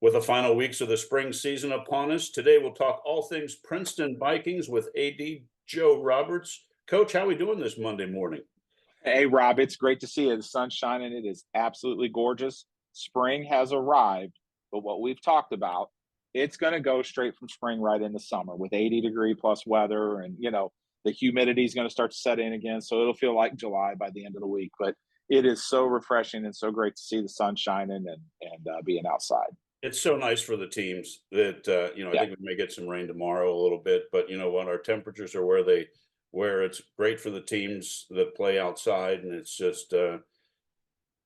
With the final weeks of the spring season upon us, today we'll talk all things Princeton Vikings with AD Joe Roberts. Coach, how are we doing this Monday morning? Hey, Rob, it's great to see you. The sun's shining. It is absolutely gorgeous. Spring has arrived, but what we've talked about, it's going to go straight from spring right into summer with 80-degree plus weather. And, the humidity is going to start to set in again. So it'll feel like July by the end of the week. But it is so refreshing and so great to see the sun shining and being outside. It's so nice for the teams that I Yeah. think we may get some rain tomorrow a little bit, but you know what? Our temperatures are where it's great for the teams that play outside, and it's just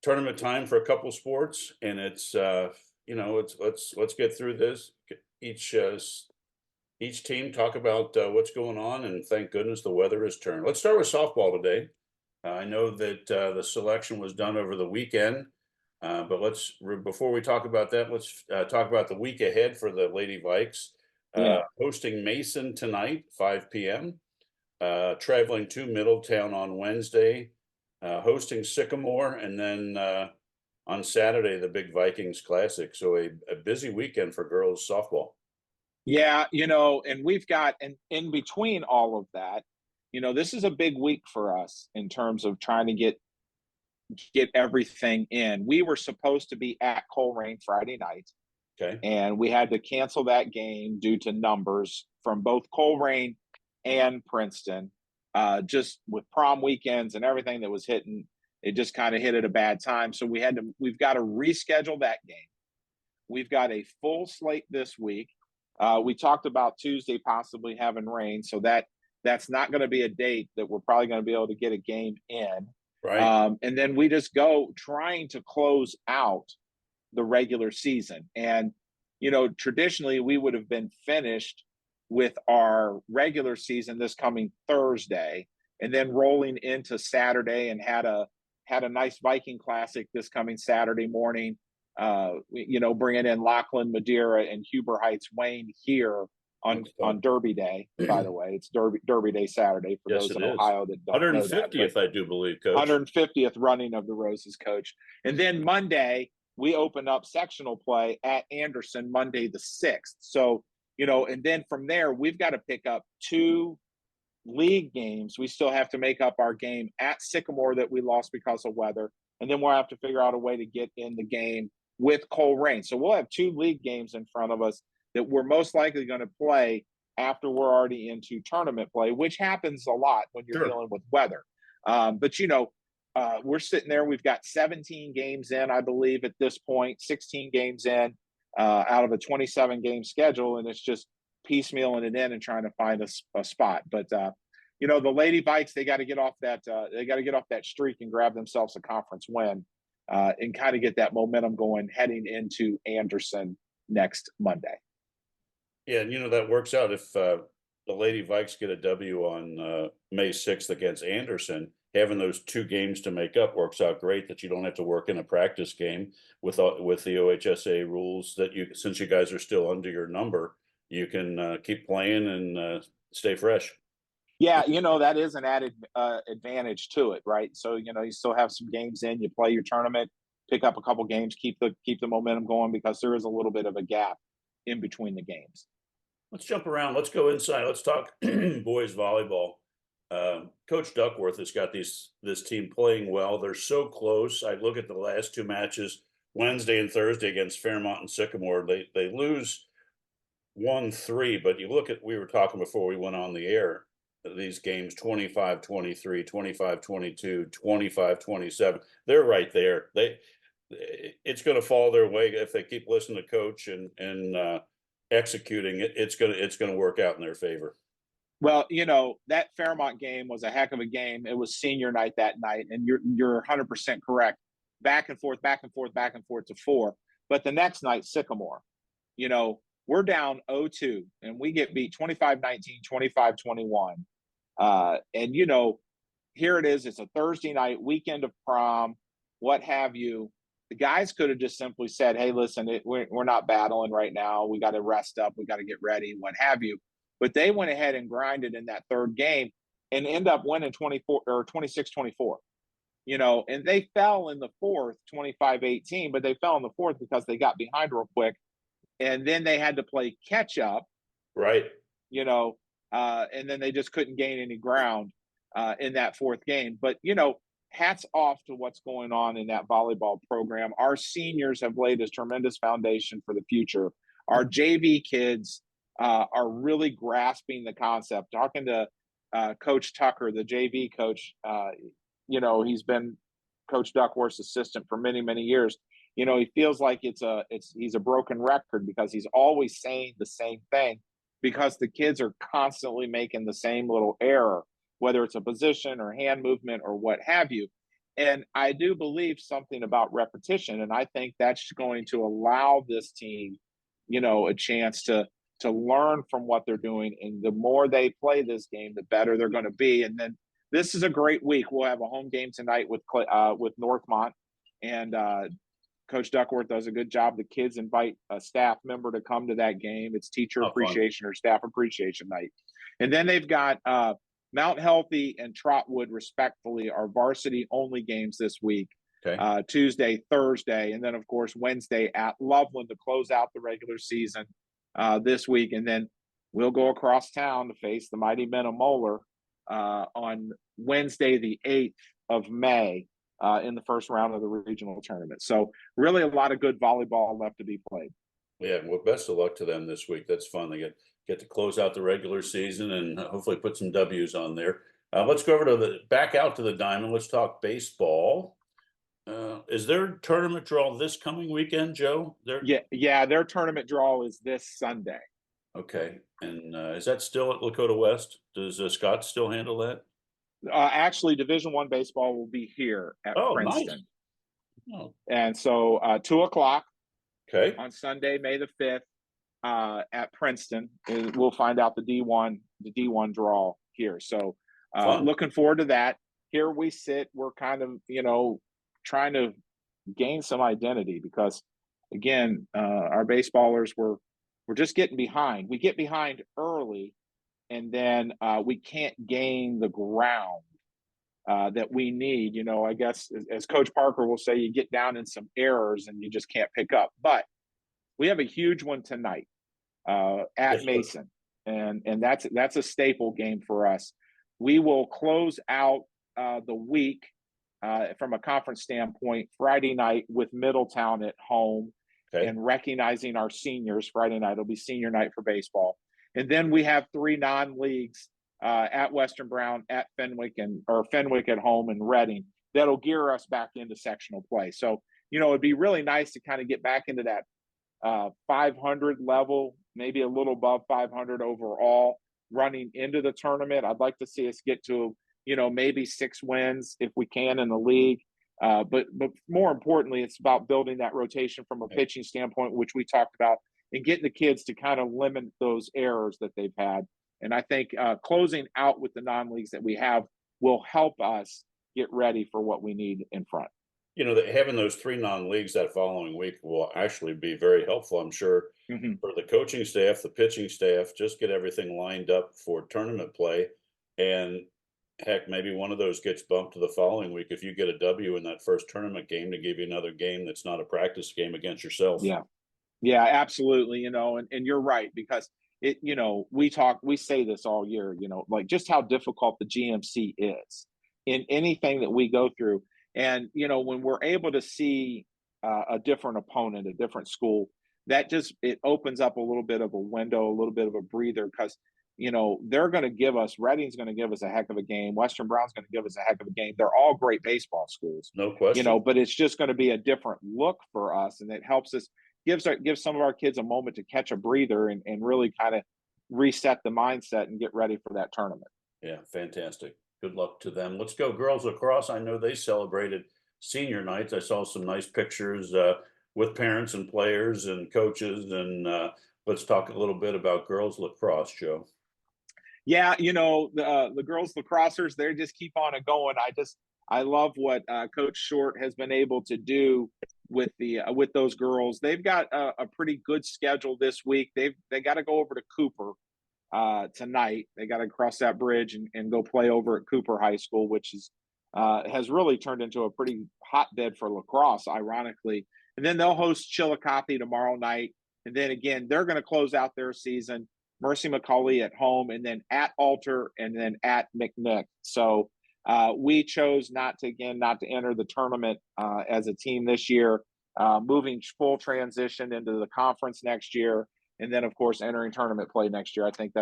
tournament time for a couple sports, and it's it's let's get through this. Each team talk about what's going on, and thank goodness the weather has turned. Let's start with softball today. I know that the selection was done over the weekend, but before we talk about that, let's talk about the week ahead for the Lady Vikes. Yeah. Hosting Mason tonight, 5 p.m. Traveling to Middletown on Wednesday, hosting Sycamore, and then on Saturday the big Vikings Classic. So a busy weekend for girls softball. Yeah, and we've got, and in between all of that, this is a big week for us in terms of trying to get everything in. We were supposed to be at Coleraine Friday night, Okay. and we had to cancel that game due to numbers from both Coleraine and Princeton. Just with prom weekends and everything that was hitting, it just kind of hit at a bad time. So we've got to reschedule that game. We've got a full slate this week. We talked about Tuesday possibly having rain, so that's not going to be a date that we're probably going to be able to get a game in. Right. And then we just go trying to close out the regular season. And, traditionally we would have been finished with our regular season this coming Thursday and then rolling into Saturday and had a nice Viking Classic this coming Saturday morning. Bringing in Lachlan, Madeira, and Huber Heights Wayne here on Derby Day. By the way, it's Derby Day Saturday for Yes, those it in is. Ohio that don't know that. 150th, I do believe, Coach. 150th running of the Roses, Coach. And then Monday we open up sectional play at Anderson Monday the 6th. So and then from there we've got to pick up two league games. We still have to make up our game at Sycamore that we lost because of weather, and then we'll have to figure out a way to get in the game with Coleraine. So we'll have two league games in front of us that we're most likely going to play after we're already into tournament play, which happens a lot when you're Sure. dealing with weather. But we're sitting there. We've got 17 games in, I believe, at this point, 16 games in out of a 27 game schedule, and it's just piecemealing it in and trying to find a spot. But the Lady Vikes, they got to get off that streak and grab themselves a conference win and kind of get that momentum going heading into Anderson next Monday. Yeah, and that works out if the Lady Vikes get a W on May 6th against Anderson. Having those two games to make up works out great. That you don't have to work in a practice game with the OHSA rules. Since you guys are still under your number, you can keep playing and stay fresh. Yeah, that is an added advantage to it, right? So you still have some games in. You play your tournament, pick up a couple games, keep the momentum going because there is a little bit of a gap in between the games. Let's jump around. Let's go inside. Let's talk boys volleyball. Coach Duckworth has got this team playing well. They're so close. I look at the last two matches, Wednesday and Thursday against Fairmont and Sycamore. They lose 1-3, but we were talking before we went on the air. These games 25-23, 25-22, 25-27. They're right there. It's going to fall their way if they keep listening to coach and executing it. It's going to work out in their favor. Well, that Fairmont game was a heck of a game. It was senior night that night, and you're 100% correct. Back and forth, back and forth, back and forth to 4. But the next night, Sycamore, we're down 0-2, and we get beat 25-19, 25-21. And here it is. It's a Thursday night, weekend of prom, what have you. The guys could have just simply said, "Hey, listen, we're not battling right now. We got to rest up. We got to get ready, what have you." But they went ahead and grinded in that third game and end up winning 24 or 26-24. And they fell in the fourth, 25-18, but they fell in the fourth because they got behind real quick and then they had to play catch up, Right. you know, and then they just couldn't gain any ground in that fourth game. But hats off to what's going on in that volleyball program. Our seniors have laid a tremendous foundation for the future. Our JV kids are really grasping the concept. Talking to Coach Tucker, the JV coach, he's been Coach Duckworth's assistant for many, many years. He feels like he's a broken record because he's always saying the same thing because the kids are constantly making the same little error, whether it's a position or hand movement or what have you. And I do believe something about repetition, and I think that's going to allow this team, a chance to learn from what they're doing. And the more they play this game, the better they're going to be. And then this is a great week. We'll have a home game tonight with Northmont, and Coach Duckworth does a good job. The kids invite a staff member to come to that game. It's teacher appreciation or staff appreciation night. And then they've got Mount Healthy and Trotwood, respectfully, are varsity only games this week. Okay. Tuesday, Thursday, and then, of course, Wednesday at Loveland to close out the regular season this week. And then we'll go across town to face the mighty men of Moeller on Wednesday, the 8th of May. In the first round of the regional tournament. So really a lot of good volleyball left to be played. Yeah, well, best of luck to them this week. That's fun. They get to close out the regular season and hopefully put some W's on there. Let's go over to back out to the Diamond. Let's talk baseball. Is their tournament draw this coming weekend, Joe? Yeah, their tournament draw is this Sunday. Okay, and is that still at Lakota West? Does Scott still handle that? Actually, Division I baseball will be here at Princeton. Nice. Oh. And so 2:00 on Sunday, May the 5th, at Princeton. We'll find out the D1 draw here. So looking forward to that. Here we sit. We're kind of, trying to gain some identity because, again, our baseballers we're just getting behind. We get behind early, and then we can't gain the ground that we need. I guess as Coach Parker will say, you get down in some errors and you just can't pick up. But we have a huge one tonight at Mason, and that's a staple game for us. We will close out the week from a conference standpoint Friday night with Middletown at home, and recognizing our seniors. Friday night will be senior night for baseball. And then we have 3 non-leagues at Western Brown, at Fenwick, or Fenwick at home, and Reading. That'll gear us back into sectional play. So, it'd be really nice to kind of get back into that 500 level, maybe a little above 500 overall, running into the tournament. I'd like to see us get to, maybe 6 wins if we can in the league. But more importantly, it's about building that rotation from a pitching standpoint, which we talked about, and getting the kids to kind of limit those errors that they've had. And I think closing out with the non-leagues that we have will help us get ready for what we need in front. Having those 3 non-leagues that following week will actually be very helpful, I'm sure, for the coaching staff, the pitching staff, just get everything lined up for tournament play. And heck, maybe one of those gets bumped to the following week if you get a W in that first tournament game to give you another game that's not a practice game against yourself. Yeah, absolutely. And you're right, because we say this all year, like just how difficult the GMC is in anything that we go through. And, when we're able to see a different opponent, a different school, that it opens up a little bit of a window, a little bit of a breather, because, they're going to give us, Reading's going to give us a heck of a game. Western Brown's going to give us a heck of a game. They're all great baseball schools. No question. But it's just going to be a different look for us. And it helps us, gives some of our kids a moment to catch a breather and really kind of reset the mindset and get ready for that tournament. Yeah, fantastic. Good luck to them. Let's go girls lacrosse. I know they celebrated senior nights. I saw some nice pictures with parents and players and coaches. And let's talk a little bit about girls lacrosse, Joe. Yeah, the girls lacrossers, they just keep on going. I love what Coach Short has been able to do with those girls. They've got a pretty good schedule this week. They got to go over to Cooper tonight. They got to cross that bridge and go play over at Cooper High School, which has really turned into a pretty hotbed for lacrosse, ironically. And then they'll host Chillicothe tomorrow night. And then again, they're going to close out their season. Mercy McCauley at home, and then at Alter, and then at McNick. So we chose not to enter the tournament as a team this year, moving full transition into the conference next year, and then of course entering tournament play next year. I think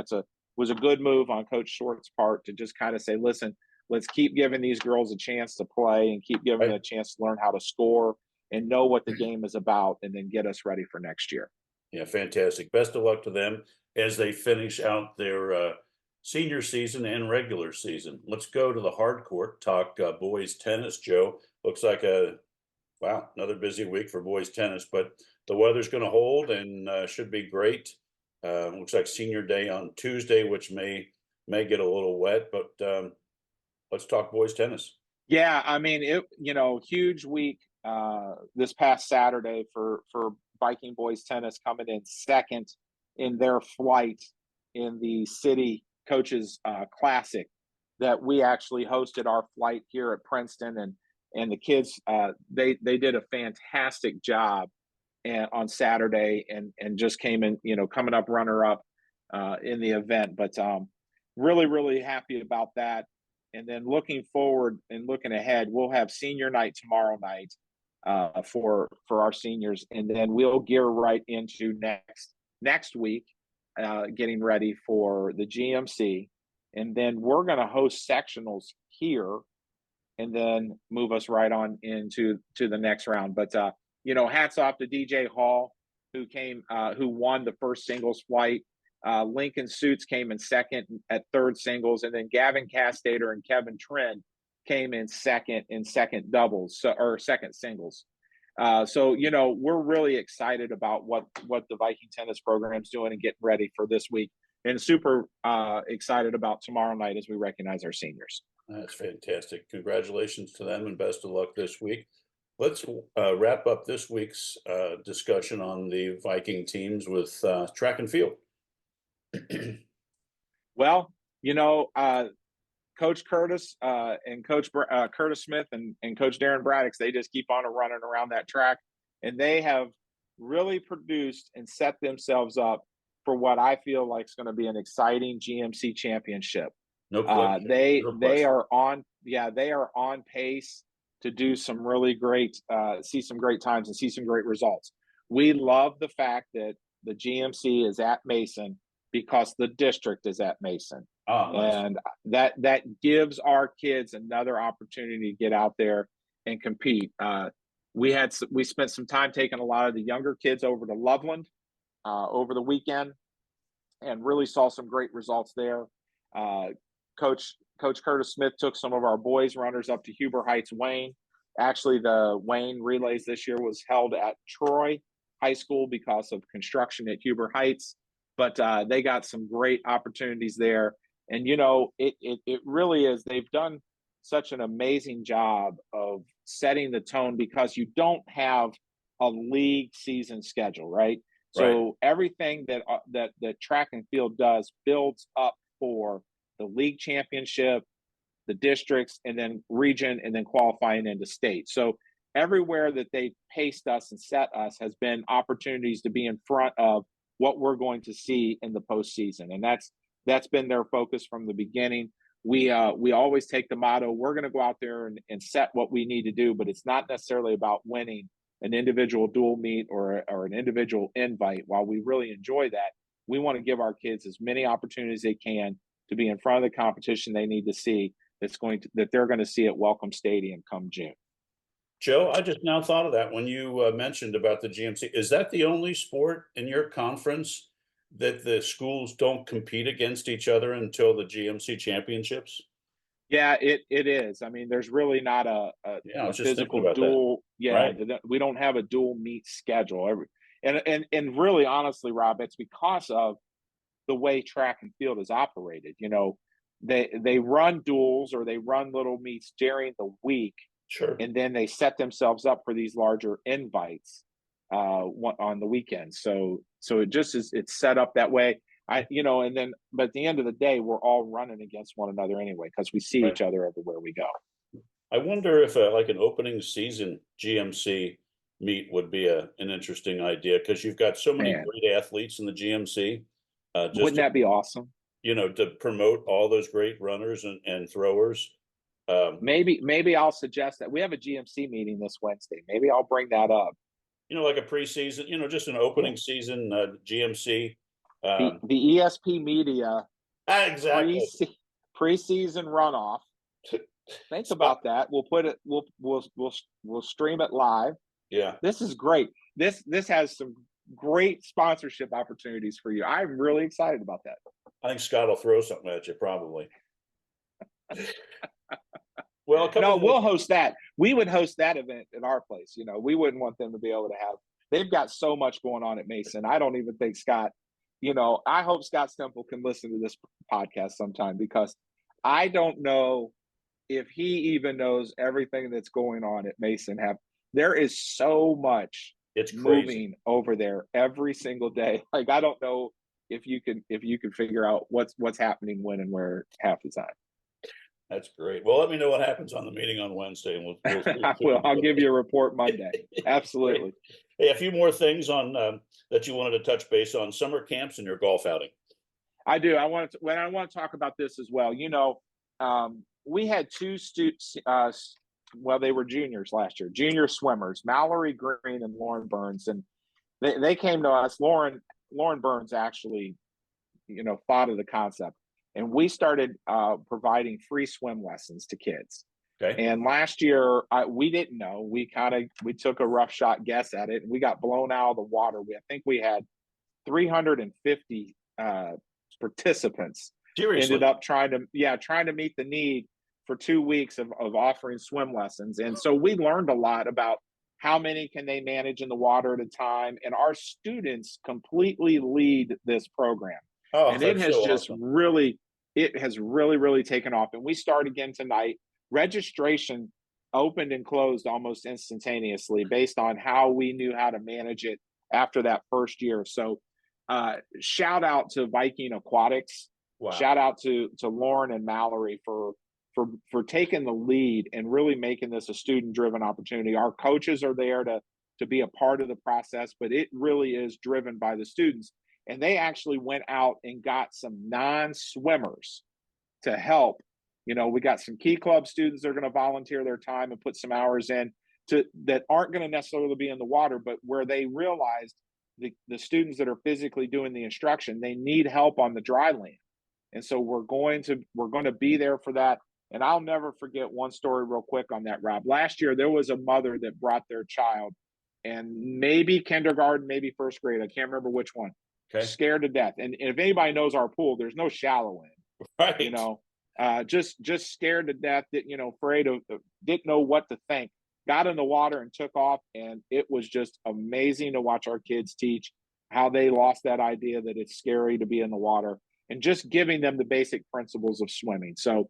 was a good move on Coach Short's part to just kind of say, listen, let's keep giving these girls a chance to play and keep giving them a chance to learn how to score and know what the game is about, and then get us ready for next year. Yeah, fantastic. Best of luck to them as they finish out their senior season and regular season. Let's go to the hard court, talk boys tennis. Joe, looks like another busy week for boys tennis, but the weather's going to hold and should be great. Looks like senior day on Tuesday, which may get a little wet, but let's talk boys tennis. Yeah, I mean, huge week this past Saturday for Viking boys tennis, coming in second in their flight in the City Coaches Classic that we actually hosted our flight here at Princeton, and the kids they did a fantastic job on Saturday, and just came in, coming up runner up in the event. But really happy about that. And then looking forward and looking ahead, we'll have senior night tomorrow night for our seniors, and then we'll gear right into next week, getting ready for the GMC, and then we're going to host sectionals here, and then move us right on into the next round. But hats off to DJ Hall, who won the first singles flight. Lincoln Suits came in second at third singles, and then Gavin Castater and Kevin Trend came in second doubles, or second singles. So we're really excited about what the Viking tennis program's doing and getting ready for this week, and super excited about tomorrow night as we recognize our seniors. That's fantastic. Congratulations to them and best of luck this week. Let's wrap up this week's discussion on the Viking teams with track and field. Well, Coach Curtis and Coach Curtis Smith and Coach Darren Braddix, they just keep on running around that track, and they have really produced and set themselves up for what I feel like is going to be an exciting GMC championship. No question. They are on pace to do some really great, see some great times and see some great results. We love the fact that the GMC is at Mason because the district is at Mason. Nice. And that gives our kids another opportunity to get out there and compete. We spent some time taking a lot of the younger kids over to Loveland over the weekend, and really saw some great results there. Coach Curtis Smith took some of our boys runners up to Huber Heights Wayne. Actually, the Wayne relays this year was held at Troy High School because of construction at Huber Heights, but they got some great opportunities there. And it really is. They've done such an amazing job of setting the tone, because you don't have a league season schedule, right? So everything that track and field does builds up for the league championship, the districts, and then region, and then qualifying into state. So everywhere that they paced us and set us has been opportunities to be in front of what we're going to see in the postseason, and that's been their focus from the beginning. We always take the motto, we're going to go out there and set what we need to do, but it's not necessarily about winning an individual dual meet or an individual invite. While we really enjoy that, we want to give our kids as many opportunities they can to be in front of the competition they need to see that they're going to see at Welcome Stadium come June. Joe, I just now thought of that when you mentioned about the GMC. Is that the only sport in your conference that the schools don't compete against each other until the GMC championships? Yeah, it is. I mean, there's really not a physical dual. Yeah, right. We don't have a dual meet schedule. And really, honestly, Rob, it's because of the way track and field is operated. They run duels, or they run little meets during the week. Sure. And then they set themselves up for these larger invites on the weekend. So it just is, it's set up that way. But at the end of the day, we're all running against one another anyway, because we see each other everywhere we go. I wonder if like an opening season GMC meet would be an interesting idea, because you've got so many Man, great athletes in the GMC. Just wouldn't to, that be awesome? to promote all those great runners and throwers. Um, Maybe I'll suggest that we have a GMC meeting this Wednesday. Maybe I'll bring that up. like a preseason, just an Yeah. opening season GMC. The ESP Media Exactly. preseason runoff. Think about that. We'll put it. We'll stream it live. Yeah, This is great. This has some great sponsorship opportunities for you. I'm really excited about that. I think Scott will throw something at you probably. Well, a couple No, more. we'll host that. We would host that event at our place. We wouldn't want them to be able to have. They've got so much going on at Mason. I don't even think Scott. I hope Scott Stemple can listen to this podcast sometime, because I don't know if he even knows everything that's going on at Mason. There is so much It's crazy. moving over there every single day. Like, I don't know if you can figure out what's happening when and where half the time. That's great. Well, let me know what happens on the meeting on Wednesday, and I'll give you a report Monday. Absolutely. Hey, a few more things on that you wanted to touch base on: summer camps and your golf outing. I do. I want to talk about this as well. We had two students. Well, they were juniors last year, junior swimmers, Mallory Green and Lauren Burns, and they came to us. Lauren Burns actually, thought of the concept, and we started providing free swim lessons to kids. Okay. And last year, we didn't know. We took a rough shot guess at it, and we got blown out of the water. I think we had 350 participants. Seriously? Ended up trying to meet the need for 2 weeks of offering swim lessons. And so we learned a lot about how many can they manage in the water at a time. And our students completely lead this program. Oh, And it has so just awesome. really taken off. And we start again tonight. Registration opened and closed almost instantaneously based on how we knew how to manage it after that first year. So shout out to Viking Aquatics. Wow. Shout out to Lauren and Mallory for taking the lead and really making this a student-driven opportunity. Our coaches are there to be a part of the process, but it really is driven by the students. And they actually went out and got some non-swimmers to help. We got some Key Club students that are going to volunteer their time and put some hours in that aren't going to necessarily be in the water, but where they realized the students that are physically doing the instruction, they need help on the dry land. And so we're going to be there for that. And I'll never forget one story real quick on that, Rob. Last year, there was a mother that brought their child, and maybe kindergarten, maybe first grade. I can't remember which one. Okay. Scared to death. And if anybody knows our pool, there's no shallow end. Right. Just scared to death, afraid of, didn't know what to think. Got in the water and took off. And it was just amazing to watch our kids teach how they lost that idea that it's scary to be in the water, and just giving them the basic principles of swimming. So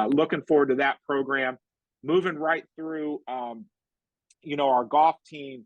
looking forward to that program. Moving right through, our golf team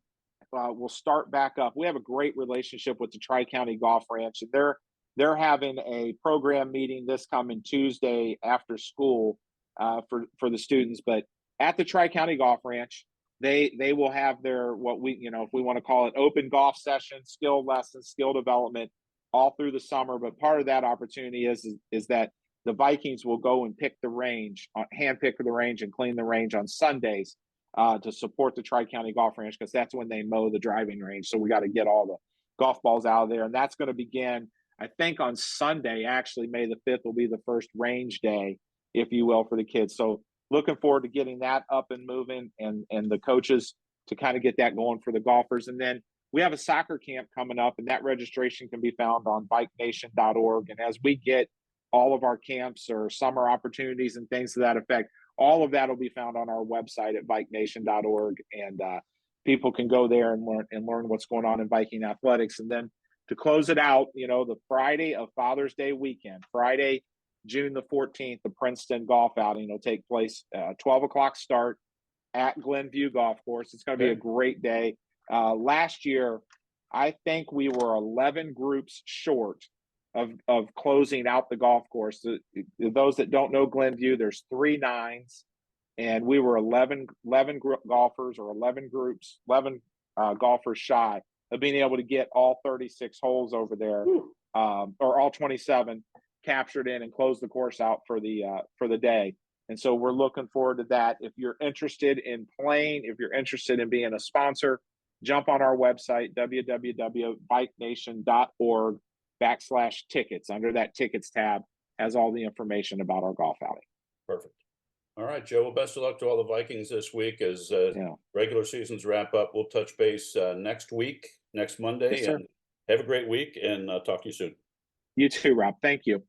will start back up. We have a great relationship with the Tri-County Golf Ranch, and they're having a program meeting this coming Tuesday after school for the students. But at the Tri-County Golf Ranch, they will have their, what we, if we want to call it, open golf sessions, skill lessons, skill development all through the summer. But part of that opportunity is that the Vikings will go and pick the range, hand pick the range and clean the range on Sundays to support the Tri-County Golf Ranch, because that's when they mow the driving range. So we got to get all the golf balls out of there. And that's going to begin, I think, on Sunday. Actually, May the 5th will be the first range day, if you will, for the kids. So looking forward to getting that up and moving, and the coaches to kind of get that going for the golfers. And then we have a soccer camp coming up, and that registration can be found on bikenation.org. And as we get all of our camps or summer opportunities and things to that effect, all of that will be found on our website at bikenation.org. And people can go there and learn what's going on in Viking athletics. And then to close it out, the Friday of Father's Day weekend, Friday, June the 14th, the Princeton golf outing will take place, 12 o'clock start at Glenview Golf Course. It's going to be a great day. Last year, I think we were 11 groups short of closing out the golf course. Those that don't know Glenview, there's 3 nines, and we were 11 golfers, or 11 groups, 11 golfers shy of being able to get all 36 holes over there, or all 27 captured in and close the course out for the day. And so we're looking forward to that. If you're interested in playing, if you're interested in being a sponsor, jump on our website, www.bikeNation.org/tickets. Under that tickets tab has all the information about our golf outing. Perfect. All right, Joe. Well, best of luck to all the Vikings this week as regular seasons wrap up. We'll touch base next week, next Monday, Yes, sir. and have a great week, and talk to you soon. You too, Rob. Thank you.